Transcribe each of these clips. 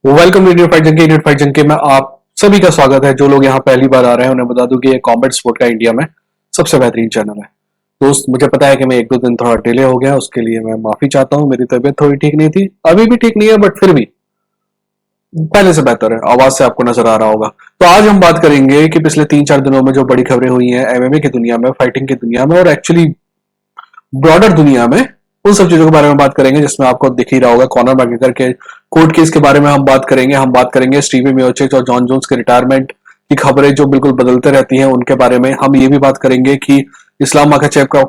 Welcome radio fight junkie. Radio fight junkie में आप सभी का स्वागत है। जो लोग यहाँ पहली बार आ रहे हैं उन्हें बता दूं कि ये कॉम्बैट स्पोर्ट का इंडिया में सबसे बेहतरीन चैनल है। दोस्त, मुझे पता है कि मैं एक दो दिन थोड़ा डिले हो गया, उसके लिए मैं माफी चाहता हूँ। मेरी तबीयत थोड़ी ठीक नहीं थी, अभी भी ठीक नहीं है, बट फिर भी पहले से बेहतर है। आवाज से आपको नजर आ रहा होगा। तो आज हम बात करेंगे कि पिछले 3-4 दिनों में जो बड़ी खबरें हुई हैं एमएमए की दुनिया में, फाइटिंग की दुनिया में और एक्चुअली ब्रॉडर दुनिया में, उन सब चीजों के बारे में बात करेंगे जिसमें आपको दिख ही रहा होगा। कॉनर मैकग्रेगर के कोर्ट केस के बारे में हम बात करेंगे। हम बात करेंगे स्टीवी मियोचिच और जॉन जोन्स के रिटायरमेंट की खबरें जो बिल्कुल बदलते रहती हैं उनके बारे में। हम ये भी बात करेंगे कि इस्लाम माखाचेव का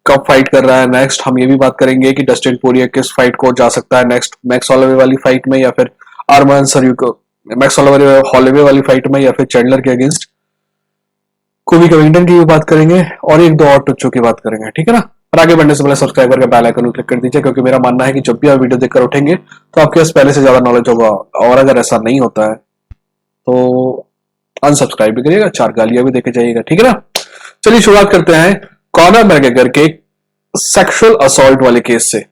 कब फाइट कर रहा है नेक्स्ट। हम ये भी बात करेंगे कि डस्टिन पोरियर किस फाइट को जा सकता है नेक्स्ट, मैक्स हॉलोवे वाली फाइट में या फिर आर्मान सरयू को मैक्स हॉलोवे वाली फाइट में या फिर चैंडलर के अगेंस्ट कोबी कविंगटन की भी बात करेंगे और एक दो और टुच्चों की बात करेंगे, ठीक है ना। और आगे बढ़ने से पहले सब्सक्राइबर का बेल आइकन क्लिक कर दीजिए, क्योंकि मेरा मानना है कि जब भी आप वीडियो देखकर उठेंगे तो आपके पास पहले से ज्यादा नॉलेज होगा। और अगर ऐसा नहीं होता है तो अनसब्सक्राइब भी करिएगा, 4 गालियां भी देके जाइएगा, ठीक है ना। चलिए शुरुआत करते हैं कॉनर मैकग्रेगर के सेक्सुअल असॉल्ट वाले केस से।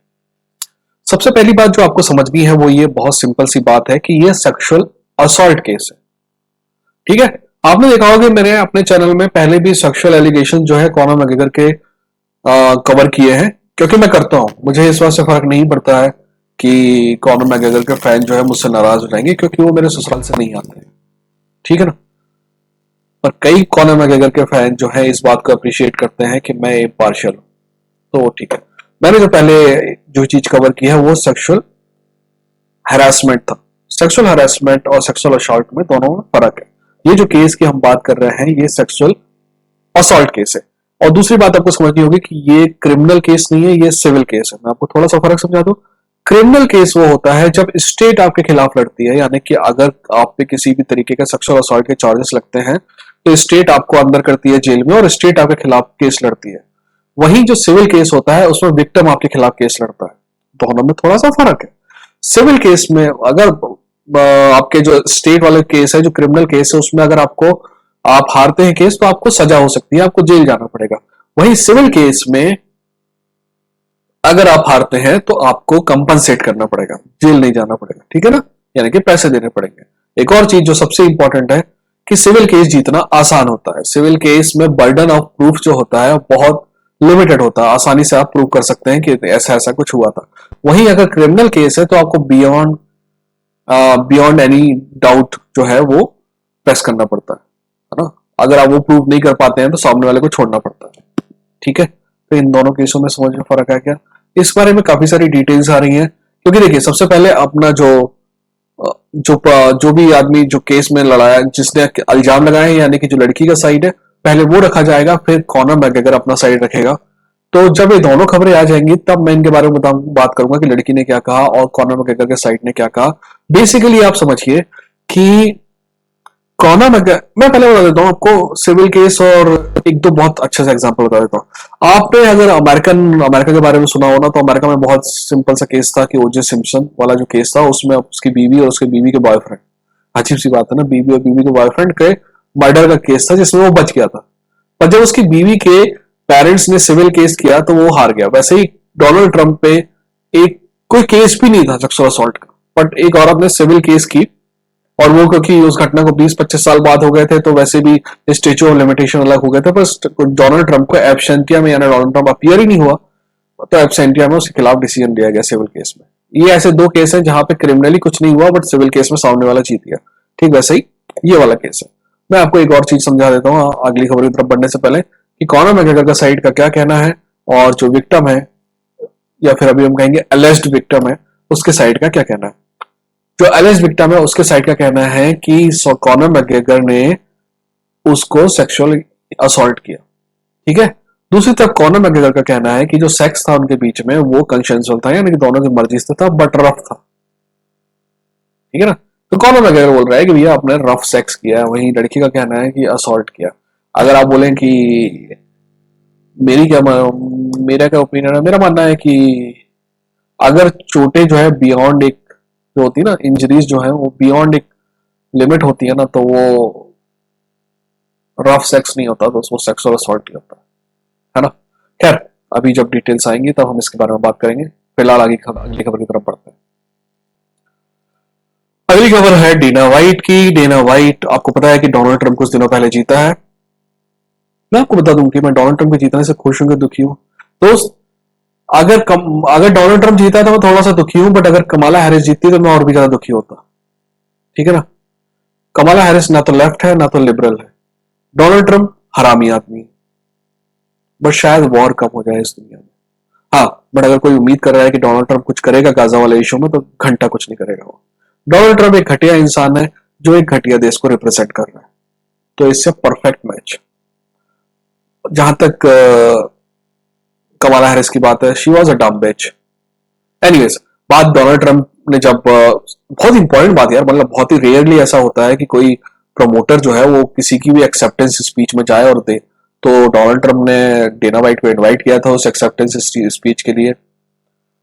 सबसे पहली बात जो आपको समझनी है वो ये बहुत सिंपल सी बात है कि ये सेक्सुअल असॉल्ट केस है, ठीक है। आपने देखा होगा कि मैंने अपने चैनल में पहले भी सेक्सुअल एलिगेशन जो है कॉनर मैकग्रेगर के कवर किए हैं, क्योंकि मैं करता हूं। मुझे इस बात से फर्क नहीं पड़ता है कि कॉनर मैकग्रेगर के फैन जो है मुझसे नाराज हो जाएंगे, क्योंकि वो मेरे ससुराल से नहीं आते हैं, ठीक है ना। पर कई कॉनर मैकग्रेगर के फैन जो है इस बात को अप्रिशिएट करते हैं कि मैं पार्शियल हूं, तो ठीक है। मैंने जो पहले जो चीज कवर की है वो सेक्सुअल हैरासमेंट था। सेक्सुअल हैरासमेंट और सेक्सुअल असॉल्ट में दोनों में फर्क है। ये जो केस की हम बात कर रहे हैं ये सेक्सुअल असॉल्ट केस है। और दूसरी बात आपको समझनी होगी कि ये क्रिमिनल केस नहीं है, ये सिविल केस है। मैं आपको थोड़ा सा फर्क समझा दूं। क्रिमिनल केस वो होता है जब स्टेट आपके खिलाफ लड़ती है, यानी कि अगर आप पे किसी भी तरीके का सेक्सुअल असॉल्ट के चार्जेस लगते हैं तो स्टेट आपको अंदर करती है जेल में और स्टेट आपके खिलाफ केस लड़ती है। वहीं जो सिविल केस होता है उसमें विक्टिम आपके खिलाफ केस लड़ता है। दोनों में थोड़ा सा फर्क है। सिविल केस में अगर आपके जो स्टेट वाले केस है, जो क्रिमिनल केस है, उसमें अगर आपको आप हारते हैं केस तो आपको सजा हो सकती है, आपको जेल जाना पड़ेगा। वहीं सिविल केस में अगर आप हारते हैं तो आपको कंपनसेट करना पड़ेगा, जेल नहीं जाना पड़ेगा, ठीक है ना। यानी कि पैसे देने पड़ेंगे। एक और चीज जो सबसे इंपॉर्टेंट है कि सिविल केस जीतना आसान होता है। सिविल केस में बर्डन ऑफ प्रूफ जो होता है बहुत लिमिटेड होता है, आसानी से आप प्रूव कर सकते हैं कि ऐसा ऐसा कुछ हुआ था। वहीं अगर क्रिमिनल केस है तो आपको बियॉन्ड एनी डाउट जो है वो प्रेस करना पड़ता है ना। अगर आप वो प्रूव नहीं कर पाते हैं तो सामने वाले को छोड़ना पड़ता है, ठीक है। तो इन दोनों केसों में समझ में फर्क है क्या। इस बारे में काफी सारी डिटेल्स आ रही हैं, क्योंकि देखिए सबसे पहले अपना जो भी आदमी जो केस में लड़ाया, जिसने इल्जाम लगाए, यानी कि जो लड़की का साइड है, पहले वो रखा जाएगा, फिर कॉनर मैकग्रेगर अपना साइड रखेगा। तो जब ये दोनों खबरें आ जाएंगी तब मैं इनके बारे में बात करूंगा कि लड़की ने क्या कहा और कॉनर मैकग्रेगर के साइड ने क्या कहा। बेसिकली आप समझिए कि कॉनर मैकग्रेगर, मैं पहले बता देता हूँ आपको सिविल केस और एक दो बहुत अच्छे से एग्जांपल बता देता हूँ। आपने अगर अमेरिका के बारे में सुना हो ना, तो अमेरिका में बहुत सिंपल सा केस था कि ओजे सिम्पसन वाला जो केस था उसमें उसकी बीवी और उसके बीवी के बॉयफ्रेंड, अजीब सी बात है ना, बीवी और बीवी के बॉयफ्रेंड के मर्डर का केस था जिसमें वो बच गया था। पर जब उसकी बीवी के पेरेंट्स ने सिविल केस किया तो वो हार गया। वैसे ही डोनाल्ड ट्रंप पे एक कोई केस भी नहीं था सेक्सुअल असॉल्ट का, बट एक औरत ने सिविल केस की, और वो क्योंकि उस घटना को 20-25 साल बाद हो गए थे तो वैसे भी स्टेचू ऑफ लिमिटेशन अलग हो गए थे। पर डोनाल्ड ट्रंप को एब्सेंटिया में, यानी डोनाल्ड ट्रंप अपीयर ही नहीं हुआ, तो एब्सेंटिया में उसके खिलाफ डिसीजन लिया गया सिविल केस में। ये ऐसे दो केस हैं जहां पे क्रिमिनली कुछ नहीं हुआ बट सिविल केस में सामने वाला जीत गया। ठीक वैसे ही ये वाला केस है। मैं आपको एक और चीज समझा देता हूँ अगली खबर की तरफ बढ़ने से पहले, कि कॉनर मैकग्रेगर का साइड का क्या कहना है और जो विक्टिम है, या फिर अभी हम कहेंगे अलेज्ड विक्टिम है, उसके साइड का क्या कहना है। जो एलेज विक्टिम है उसके साइड का कहना है कि कॉनर मैकग्रेगर ने उसको सेक्सुअल असॉल्ट किया, ठीक है। दूसरी तरफ कॉनर मैकग्रेगर का कहना है कि जो सेक्स था उनके बीच में वो कंसेंसुअल था, यानी कि दोनों की मर्जी से था, बट रफ था, ठीक है ना। तो कॉनर मैकग्रेगर बोल रहा है कि भैया आपने रफ सेक्स किया है, वहीं लड़की का कहना है कि असॉल्ट किया। अगर आप बोलें कि मेरी क्या मेरा क्या ओपिनियन है, मेरा मानना है कि अगर चोटें जो है बियॉन्ड एक, जो होती है ना इंजरीज जो है वो बियॉन्ड एक लिमिट होती है ना, तो वो रफ सेक्स नहीं होता, तो उसको सेक्सुअल असॉल्ट ही होता है ना। खैर, अभी जब डिटेल्स आएंगी तब हम इसके बारे में बात करेंगे। फिलहाल आगे अगली खबर की तरफ बढ़ते हैं। अगली खबर है डेना वाइट की। डेना वाइट, आपको पता है कि डोनाल्ड ट्रंप कुछ दिनों पहले जीता है। मैं आपको बता दूं कि मैं डोनाल्ड ट्रंप के जीतने से खुश हूं कि दुखी हूं। दोस्त, अगर डोनाल्ड ट्रंप जीता तो मैं थोड़ा सा दुखी हूं, बट अगर कमाला हैरिस जीतती तो मैं और भी ज्यादा दुखी होता। ठीक है ना। कमाला हैरिस ना तो लेफ्ट है ना तो लिबरल है। डोनाल्ड ट्रंप हरामी आदमी है। बस शायद वॉर कम हो जाए इस दुनिया में। हाँ, बट अगर कोई उम्मीद कर रहा है कि डोनाल्ड ट्रंप कुछ करेगा गाजा वाले इशू में, तो घंटा कुछ नहीं करेगा वो। डोनाल्ड ट्रंप एक घटिया इंसान है जो एक घटिया देश को रिप्रेजेंट कर रहा है। तो इससे परफेक्ट मैच। जहां तक कमाला हैरिस की बात है, शी वॉज अ डम बिच। एनीवेज, बात डोनाल्ड ट्रंप ने जब बहुत इंपॉर्टेंट बात यार, मतलब बहुत ही रेयरली ऐसा होता है कि कोई प्रमोटर जो है वो किसी की भी एक्सेप्टेंस स्पीच में जाए और दे। तो डोनाल्ड ट्रंप ने डेना वाइट को इनवाइट किया था उस एक्सेप्टेंस स्पीच के लिए,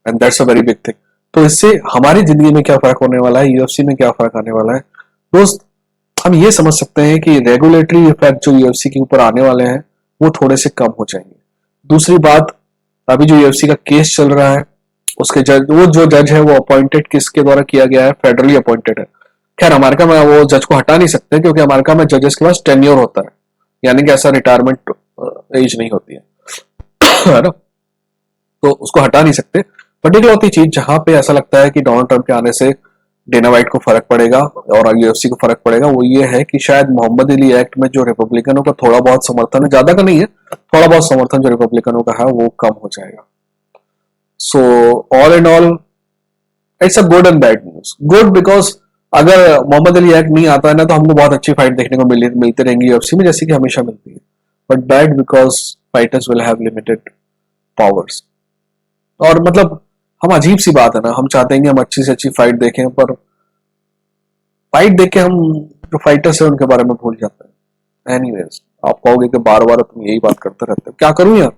and that's a very big thing. तो इससे हमारी जिंदगी में क्या फर्क होने वाला है, यूएफसी में क्या फर्क आने वाला है दोस्त, हम ये समझ सकते हैं कि रेगुलेटरी इफेक्ट जो यूएफसी के ऊपर आने वाले हैं वो थोड़े से कम हो जाएंगे। दूसरी बात, अभी जो यूएफसी का केस चल रहा है, उसके जज, वो जो जज है वो अपॉइंटेड किसके द्वारा किया गया है, फेडरली अपॉइंटेड है। खैर अमेरिका में वो जज को हटा नहीं सकते क्योंकि अमेरिका में जजेस के पास टेन्योर होता है, यानी कि ऐसा रिटायरमेंट एज नहीं होती है ना। तो उसको हटा नहीं सकते। बट एक लौती चीज जहां पे ऐसा लगता है कि डोनाल्ड ट्रंप के आने से डेना वाइट को फर्क पड़ेगा और यूएफसी को फर्क पड़ेगा, वो ये है कि शायद मोहम्मद अली एक्ट में जो रिपब्लिकनों का थोड़ा बहुत समर्थन है, ज्यादा का नहीं है, थोड़ा बहुत समर्थन जो रिपब्लिकनों का है वो कम हो जाएगा। So all and all it's a good and bad news. Good because अगर मोहम्मद अली एक्ट नहीं आता है ना तो हमको बहुत अच्छी फाइट देखने को मिलती रहेंगी यूएफसी में, जैसे कि हमेशा मिलती है। But bad because fighters will have limited powers. और मतलब हम अजीब सी बात है ना, हम चाहते हैं कि हम अच्छी से अच्छी फाइट देखें, पर फाइट देख के हम जो फाइटर्स है उनके बारे में भूल जाते हैं। एनीवेज, आप कहोगे कि बार बार तुम यही बात करते रहते हो, क्या करूं यार।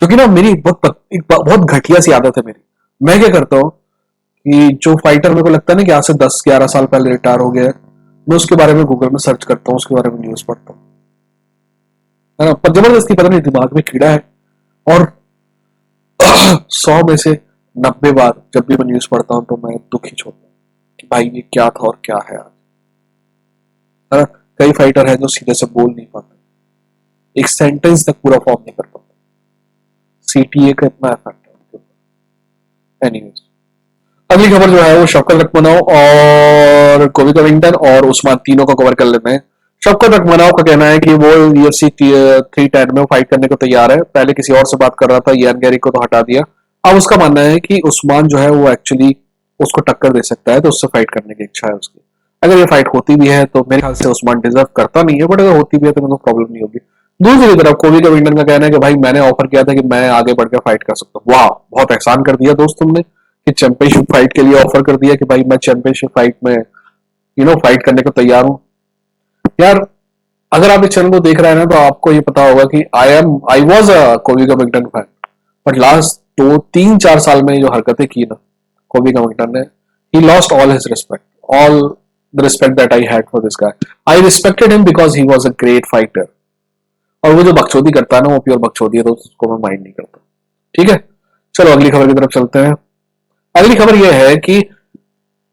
क्योंकि ना मेरी बहुत घटिया सी आदत है मेरी। मैं क्या करता हूँ कि जो फाइटर मेरे को लगता है ना कि आज से 10-11 साल पहले रिटायर हो गया है, मैं उसके बारे में गूगल में सर्च करता हूँ, उसके बारे में न्यूज पढ़ता हूँ, है ना। पर जबरदस्ती पता नहीं दिमाग में कीड़ा है, और 100 में से 90 बार जब भी मैं न्यूज पढ़ता हूँ तो मैं दुखी छोड़ता हूँ कि भाई ये क्या था और क्या है आज, है ना। कई फाइटर है जो सीधे से बोल नहीं पाते, एक सेंटेंस तक पूरा फॉर्म नहीं कर पाते। सीटीए का इतना इफेक्ट है उनके ऊपर। एनीवेज, अगली खबर जो है वो शौकत रखमनाव और कोबी कविंगटन और उस्मान तीनों को कवर कर लेते हैं। शौकत रखमनाव का कहना है कि वो यूएफसी 310 में फाइट करने को तैयार है। पहले किसी और से बात कर रहा था, यान गैरी को तो हटा दिया। अब उसका मानना है कि उस्मान जो है वो एक्चुअली उसको टक्कर दे सकता है, तो उससे फाइट करने की इच्छा है उसकी। अगर ये फाइट होती भी है तो मेरे ख्याल से उस्मान डिजर्व करता नहीं है, बट अगर होती भी है तो मेरे को प्रॉब्लम नहीं होगी। दूसरी तरफ कोबी कविंगटन का कहना है कि भाई मैंने ऑफर किया था कि मैं आगे बढ़कर फाइट कर सकता हूँ। वाह, बहुत एहसान कर दिया दोस्त तुमने कि चैंपियनशिप फाइट के लिए ऑफर कर दिया कि भाई मैं चैंपियनशिप फाइट में फाइट करने को तैयार हूं। यार, अगर आप इस चैनल को देख रहे हैं ना तो आपको ये पता होगा कि आई वॉज अ कोबी कविंगटन फैन, बट लास्ट 2-3-4 साल में जो हरकतें की ना कोबी कविंगटन ने, he lost all his respect, all the respect that I had for this guy. I respected him because he was a great fighter. और वो जो बकचोदी करता है ना वो प्योर बकचोदी है, तो उसको मैं माइंड नहीं करता। ठीक है, चलो अगली खबर की तरफ चलते हैं। अगली खबर यह है कि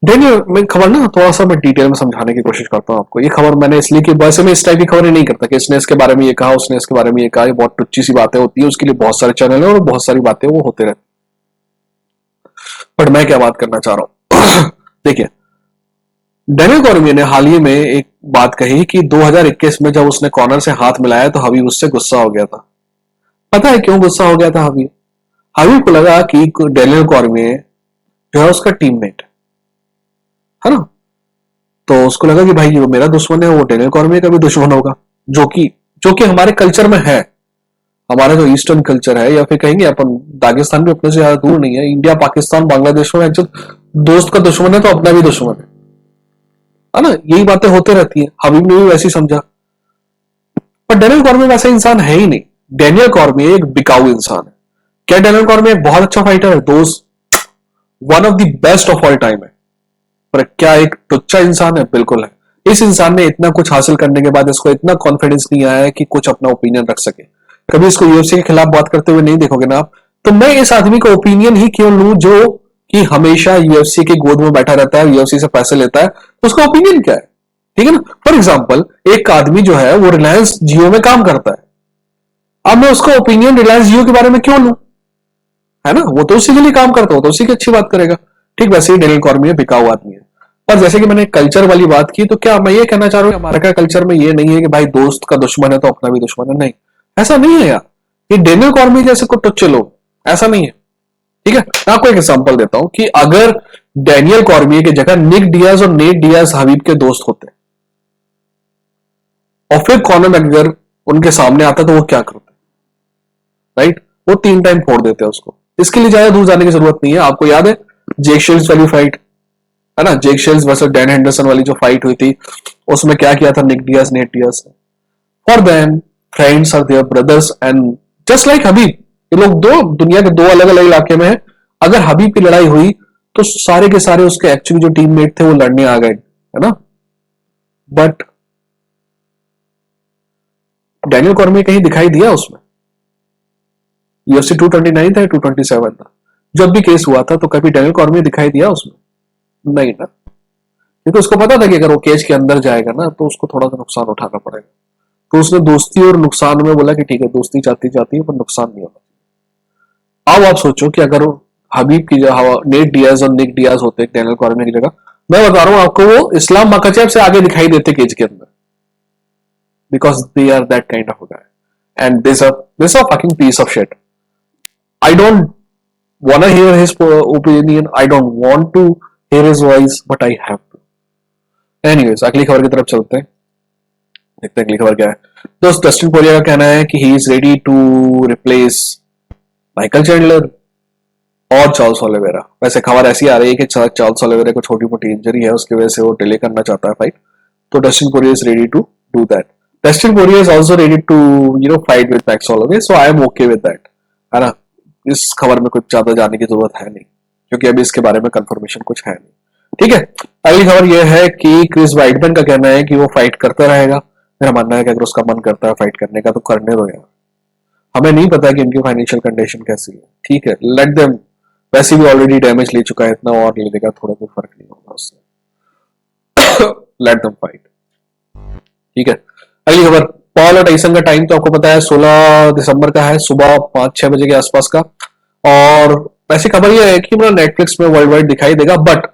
डेनियल, मैं खबर ना थोड़ा सा मैं डिटेल में समझाने की कोशिश करता हूँ आपको। ये खबर मैंने इसलिए कि वैसे मैं इस टाइप की खबरें नहीं करता कि इसने इसके बारे में ये कहा, उसने इसके बारे में ये कहा। ये बहुत टुच्ची सी बातें होती है, उसके लिए बहुत सारे चैनल है और बहुत सारी बातें वो होते रहते। बट मैं क्या बात करना चाह रहा हूँ देखिए, डेनियल कॉर्मियर ने हाल ही में एक बात कही कि 2021 में जब उसने कॉर्नर से हाथ मिलाया तो हबीब उससे गुस्सा हो गया था। पता है क्यों गुस्सा हो गया था हबीब? हबीब को लगा कि डेनियल कॉर्मियर जो है उसका टीममेट है ना, तो उसको लगा कि भाई जो मेरा दुश्मन है वो डेनियल कॉर्मियर का भी दुश्मन होगा, जो कि हमारे कल्चर में है। हमारा जो ईस्टर्न कल्चर है, या फिर कहेंगे अपन दागिस्तान भी अपने से ज्यादा दूर नहीं है। इंडिया, पाकिस्तान, बांग्लादेश में जो दोस्त का दुश्मन है तो अपना भी दुश्मन है ना। यही बातें होते रहती है। हबीब ने भी वैसे ही समझा, पर डेनियल कॉर्मियर वैसा इंसान है ही नहीं। डेनियल कॉर्मियर एक बिकाऊ इंसान है। क्या डेनियल कॉर्मियर एक बहुत अच्छा फाइटर है दोस्त? One of the best of all time है। पर क्या एक टुच्चा इंसान है? बिल्कुल है। इस इंसान ने इतना कुछ हासिल करने के बाद इसको इतना कॉन्फिडेंस नहीं आया है कि कुछ अपना ओपिनियन रख सके। कभी इसको यूएफसी के खिलाफ बात करते हुए नहीं देखोगे ना आप, तो मैं इस आदमी का ओपिनियन ही क्यों लूं जो कि हमेशा यूएफसी की गोद में बैठा रहता है, यूएफसी से पैसे लेता है, तो उसका ओपिनियन क्या है? ठीक है ना। फॉर एग्जाम्पल, एक आदमी जो है वो रिलायंस जियो में काम करता है, अब मैं उसका ओपिनियन रिलायंस जियो के बारे में क्यों लूं? है ना, वो तो उसी के लिए काम करता हो तो उसी की अच्छी बात करेगा। ठीक वैसे ही डेनियल कॉर्मियर बिका हुआ आदमी है। पर जैसे कि मैंने कल्चर वाली बात की, तो क्या मैं ये कहना चाह रहा हूँ अमेरिका कल्चर में ये नहीं है कि भाई दोस्त का दुश्मन है तो अपना भी दुश्मन है, नहीं, ऐसा नहीं है यार। ये डेनियल कॉर्मियर जैसे को टुच्चे लोग, ऐसा नहीं है। ठीक है, मैं आपको एक एग्जांपल देता हूं कि अगर डेनियल कॉर्मियर की जगह निक डियाज और नेट डियाज हबीब के दोस्त होते और फिर कॉनर मैकग्रेगर उनके सामने आता तो वो क्या करते? राइट, वो 3 टाइम फोड़ देते हैं उसको। इसके लिए ज्यादा दूर जाने की जरूरत नहीं है। आपको याद है जेक शिल्ड्स वाली फाइट, है ना, Jake Shields versus Dan Henderson वाली जो फाइट हुई थी, उसमें क्या किया था निक डियाज नेट डियाज ने? For them friends are their brothers and just like Khabib, ये लोग दो दुनिया के दो अलग अलग इलाके में है। अगर हबीब की लड़ाई हुई तो सारे के सारे उसके एक्चुअली जो टीममेट थे वो लड़ने आ गए, है ना। बट डैनियल कॉर्मियर कहीं दिखाई दिया उसमें? यूएफसी 229 था, 227 था, जब भी केस हुआ था तो कभी डैनियल कॉर्मियर दिखाई दिया उसमें? नहीं ना, क्योंकि उसको पता था कि अगर वो केज के अंदर जाएगा ना तो उसको थोड़ा सा नुकसान उठाना पड़ेगा। तो उसने दोस्ती और नुकसान में बोला कि ठीक है दोस्ती जाती जाती है पर नुकसान नहीं होना। अब आप सोचो कि अगर हबीब की जगह नेट डियाज और निक डियाज होते डैनियल कॉर्मियर की जगह, मैं बता रहा हूं आपको वो इस्लाम मकाचेव से आगे दिखाई देते केज के अंदर, because they are that kind of guy and this a fucking piece of shit. I don't wanna hear his opinion, I don't want to hear his voice, but I have to. Anyways, अगली खबर की तरफ चलते हैं, देखते हैं अगली खबर क्या है। दोस्त डस्टिन पोरिया का कहना है कि he is ready to replace Michael Chandler और चार्ल्स ओलिवेरा। वैसे खबर ऐसी आ रही है कि चार्ल्स ओलिवेरा को छोटी मोटी इंजरी है, उसकी वजह से वो डिले करना चाहता है फाइट, तो Dustin Poirier is ready to do that. Dustin Poirier is also ready to fight with Max Holloway, so I am okay with that, है ना। इस खबर में कुछ ज्यादा जानने की जरूरत है नहीं, क्योंकि अभी इसके बारे में कंफर्मेशन कुछ है नहीं। ठीक है, अगली खबर यह है कि क्रिस वाइटमैन का कहना है कि वो फाइट करता रहेगा। मेरा मानना है कि अगर उसका मन करता है फाइट करने का तो करने दो यार, हमें नहीं पता कि इनकी फाइनेंशियल कंडीशन कैसी है। ठीक है, लेट देम, वैसे भी ऑलरेडी डैमेज ले चुका है, इतना और ले लेगा थोड़ा भी फर्क नहीं होगा उससे। Let them fight. ठीक है, अगली खबर, पॉल और टाइसन का टाइम तो आपको पता है 16 दिसंबर का है, सुबह 5-6 बजे के आसपास का। और वैसे खबर यह है कि मतलब नेटफ्लिक्स में वर्ल्ड वाइड दिखाई देगा, बट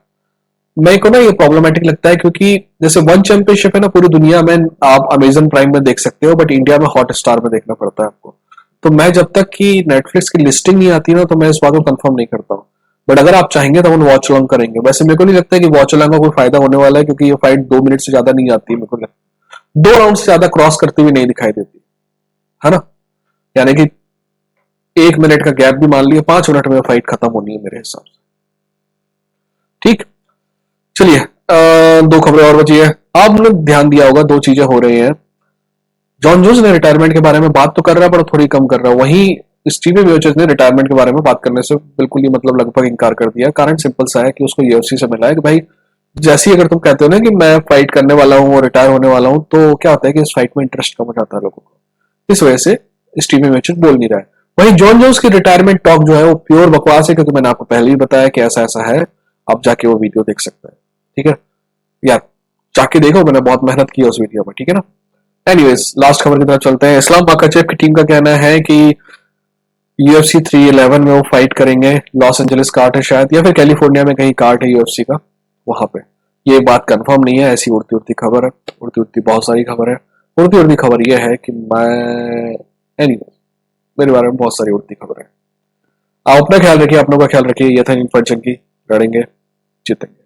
मेरे को ना ये प्रॉब्लमेटिक लगता है क्योंकि जैसे वन चैंपियनशिप है ना पूरी दुनिया में, आप अमेजन प्राइम में देख सकते हो, बट इंडिया में हॉट स्टार में देखना पड़ता है आपको। तो मैं जब तक कि नेटफ्लिक्स की लिस्टिंग नहीं आती ना तो मैं इस बात को कंफर्म नहीं करता हूँ। बट अगर आप चाहेंगे तो हम वॉच अलॉन्ग करेंगे। वैसे मेरे को नहीं लगता कि वॉच अलॉन्ग का कोई फायदा होने वाला है, क्योंकि ये फाइट 2 मिनट से ज्यादा नहीं आती है, मेरे को लगता है 2 राउंड से ज्यादा क्रॉस करती हुई नहीं दिखाई देती, है ना। यानी कि 1 मिनट का गैप भी मान लिया, 5 मिनट में फाइट खत्म होनी है मेरे हिसाब से। ठीक, चलिए 2 खबरें और बची है। आपने ध्यान दिया होगा 2 चीजें हो रही हैं। जॉन जोन्स ने रिटायरमेंट के बारे में बात तो कर रहा है पर थोड़ी कम कर रहा है, वहीं स्टीवन मियोचिच ने रिटायरमेंट के बारे में बात करने से बिल्कुल ही मतलब लगभग इनकार कर दिया। कारण सिंपल सा है कि उसको यूएफसी से मिला है कि भाई जैसे ही अगर तुम कहते हो ना कि मैं फाइट करने वाला हूँ और रिटायर होने वाला हूँ, तो क्या होता है कि इस फाइट में इंटरेस्ट कम हो जाता है लोगों को। इस वजह से स्टीवन मियोचिच बोल नहीं रहा है। वहीं जॉन जोन्स की रिटायरमेंट टॉक जो है वो प्योर बकवास है, क्योंकि मैंने आपको पहले ही बताया कि ऐसा ऐसा है, आप जाके वो वीडियो देख सकते हैं। ठीक है यार, जाके देखो, मैंने बहुत मेहनत की है उस वीडियो में। ठीक है ना। एनीवेज, लास्ट खबर की तरफ चलते हैं। इस्लाम मकाचेव की टीम का कहना है कि यूएफसी 311 में वो फाइट करेंगे। लॉस एंजलिस कार्ड है शायद, या फिर कैलिफोर्निया में कहीं कार्ड है यूएफसी का, वहां पे। ये बात कंफर्म नहीं है, ऐसी उड़ती उड़ती खबर है। उड़ती उड़ती बहुत सारी खबर है। उड़ती उड़ती खबर ये है कि मैं एनीवेज, मेरे बारे में बहुत सारी उड़ती खबर है। आप अपना ख्याल रखिए, अपनों का ख्याल रखिए। ये था इन फंक्शन की, लड़ेंगे जीतेंगे।